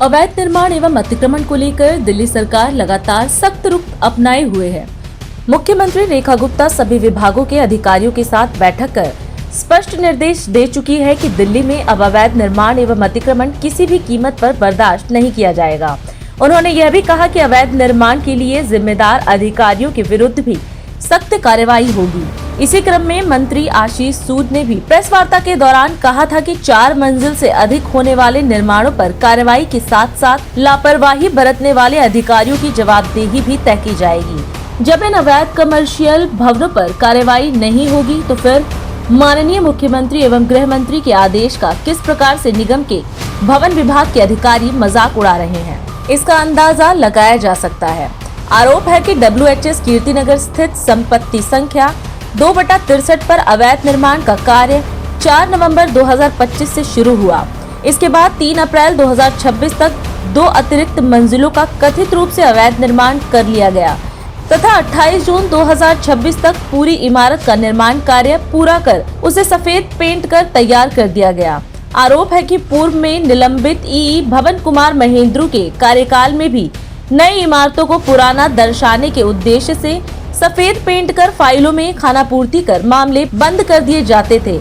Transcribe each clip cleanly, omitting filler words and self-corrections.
अवैध निर्माण एवं अतिक्रमण को लेकर दिल्ली सरकार लगातार सख्त रुख अपनाए हुए है। मुख्यमंत्री रेखा गुप्ता सभी विभागों के अधिकारियों के साथ बैठक कर स्पष्ट निर्देश दे चुकी है कि दिल्ली में अब अवैध निर्माण एवं अतिक्रमण किसी भी कीमत पर बर्दाश्त नहीं किया जाएगा। उन्होंने यह भी कहा कि अवैध निर्माण के लिए जिम्मेदार अधिकारियों के विरुद्ध भी सख्त कार्रवाई होगी। इसी क्रम में मंत्री आशीष सूद ने भी प्रेस वार्ता के दौरान कहा था कि 4 मंजिल से अधिक होने वाले निर्माणों पर कार्रवाई के साथ साथ लापरवाही बरतने वाले अधिकारियों की जवाबदेही भी तय की जाएगी। जब इन अवैध कमर्शियल भवनों पर कार्रवाई नहीं होगी तो फिर माननीय मुख्यमंत्री एवं गृह मंत्री के आदेश का किस प्रकार से निगम के भवन विभाग के अधिकारी मजाक उड़ा रहे हैं, इसका अंदाजा लगाया जा सकता है। आरोप है कि WHS कीर्तिनगर स्थित संपत्ति संख्या 2/63 पर अवैध निर्माण का कार्य 4 नवंबर 2025 से शुरू हुआ। इसके बाद 3 अप्रैल 2026 तक 2 अतिरिक्त मंजिलों का कथित रूप से अवैध निर्माण कर लिया गया तथा 28 जून 2026 तक पूरी इमारत का निर्माण कार्य पूरा कर उसे सफेद पेंट कर तैयार कर दिया गया। आरोप है कि पूर्व में निलंबित ईई भवन कुमार महेंद्रू के कार्यकाल में भी नई इमारतों को पुराना दर्शाने के उद्देश्य से सफेद पेंट कर फाइलों में खानापूर्ति कर मामले बंद कर दिए जाते थे।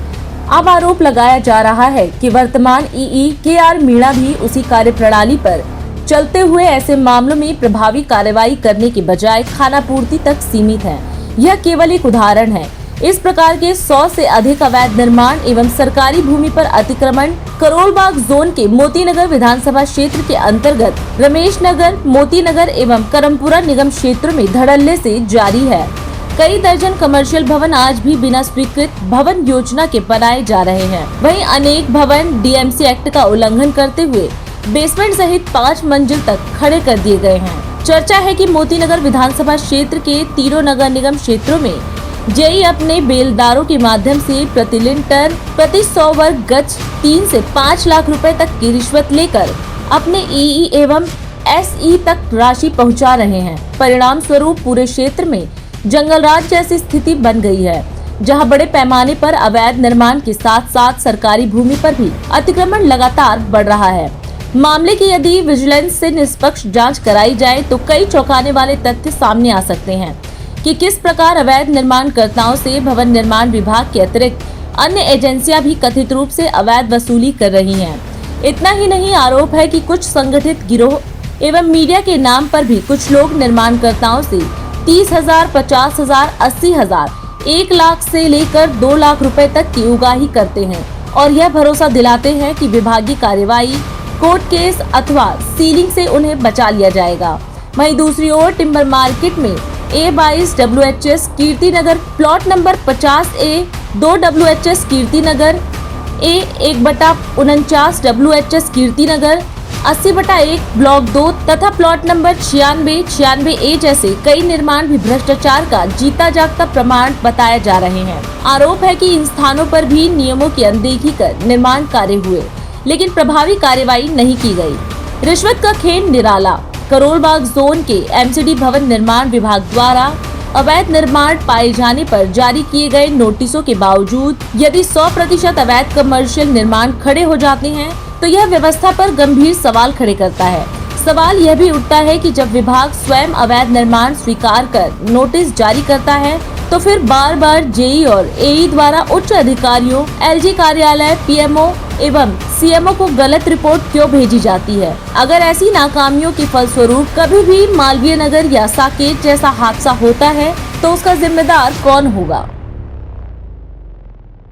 अब आरोप लगाया जा रहा है कि वर्तमान ईई KR मीणा भी उसी कार्यप्रणाली पर चलते हुए ऐसे मामलों में प्रभावी कार्रवाई करने के बजाय खानापूर्ति तक सीमित है। यह केवल एक उदाहरण है। इस प्रकार के 100 से अधिक अवैध निर्माण एवं सरकारी भूमि पर अतिक्रमण करोलबाग जोन के मोतीनगर विधानसभा क्षेत्र के अंतर्गत रमेश नगर, मोती नगर एवं करमपुरा निगम क्षेत्र में धड़ल्ले से जारी है। कई दर्जन कमर्शियल भवन आज भी बिना स्वीकृत भवन योजना के बनाए जा रहे हैं। वहीं अनेक भवन DMC एक्ट का उल्लंघन करते हुए बेसमेंट सहित 5 मंजिल तक खड़े कर दिए गए हैं। चर्चा है कि मोतीनगर विधानसभा क्षेत्र के तीनों नगर निगम क्षेत्रों में जेई अपने बेलदारों के माध्यम से प्रति लिंटर प्रति 100 वर्ग गज 3 से 5 लाख रुपए तक की रिश्वत लेकर अपने ईई एवं SE तक राशि पहुंचा रहे हैं। परिणाम स्वरूप पूरे क्षेत्र में जंगलराज जैसी स्थिति बन गई है, जहां बड़े पैमाने पर अवैध निर्माण के साथ साथ सरकारी भूमि पर भी अतिक्रमण लगातार बढ़ रहा है। मामले की यदि विजिलेंस से निष्पक्ष जांच कराई जाए तो कई चौंकाने वाले तथ्य सामने आ सकते हैं कि किस प्रकार अवैध निर्माणकर्ताओं से भवन निर्माण विभाग के अतिरिक्त अन्य एजेंसियां भी कथित रूप से अवैध वसूली कर रही हैं। इतना ही नहीं, आरोप है कि कुछ संगठित गिरोह एवं मीडिया के नाम पर भी कुछ लोग निर्माणकर्ताओं से 30,000, 50,000, 80,000, 1 लाख से लेकर 2 लाख रुपए तक की उगाही करते हैं और यह भरोसा दिलाते हैं कि विभागीय कार्यवाही, कोर्ट केस अथवा सीलिंग से उन्हें बचा लिया जाएगा। वहीं दूसरी ओर टिम्बर मार्केट में A22 WHS Kirtinagar plot number 50A 2 WHS Kirtinagar A1/49 WHS Kirtinagar 80/1 block 2 तथा प्लॉट नंबर 96A जैसे कई निर्माण भी भ्रष्टाचार का जीता जागता प्रमाण बताए जा रहे हैं। आरोप है कि इन स्थानों पर भी नियमों की अनदेखी कर निर्माण कार्य हुए, लेकिन प्रभावी कार्रवाई नहीं की गई। रिश्वत का खेल निराला। करोलबाग जोन के MCD भवन निर्माण विभाग द्वारा अवैध निर्माण पाए जाने पर जारी किए गए नोटिसों के बावजूद यदि 100% अवैध कमर्शियल निर्माण खड़े हो जाते हैं तो यह व्यवस्था पर गंभीर सवाल खड़े करता है। सवाल यह भी उठता है कि जब विभाग स्वयं अवैध निर्माण स्वीकार कर नोटिस जारी करता है तो फिर बार बार जेई और AE द्वारा उच्च अधिकारियों, LG कार्यालय, PMO एवं CMO को गलत रिपोर्ट क्यों भेजी जाती है। अगर ऐसी नाकामियों के फलस्वरूप कभी भी मालवीय नगर या साकेत जैसा हादसा होता है तो उसका जिम्मेदार कौन होगा।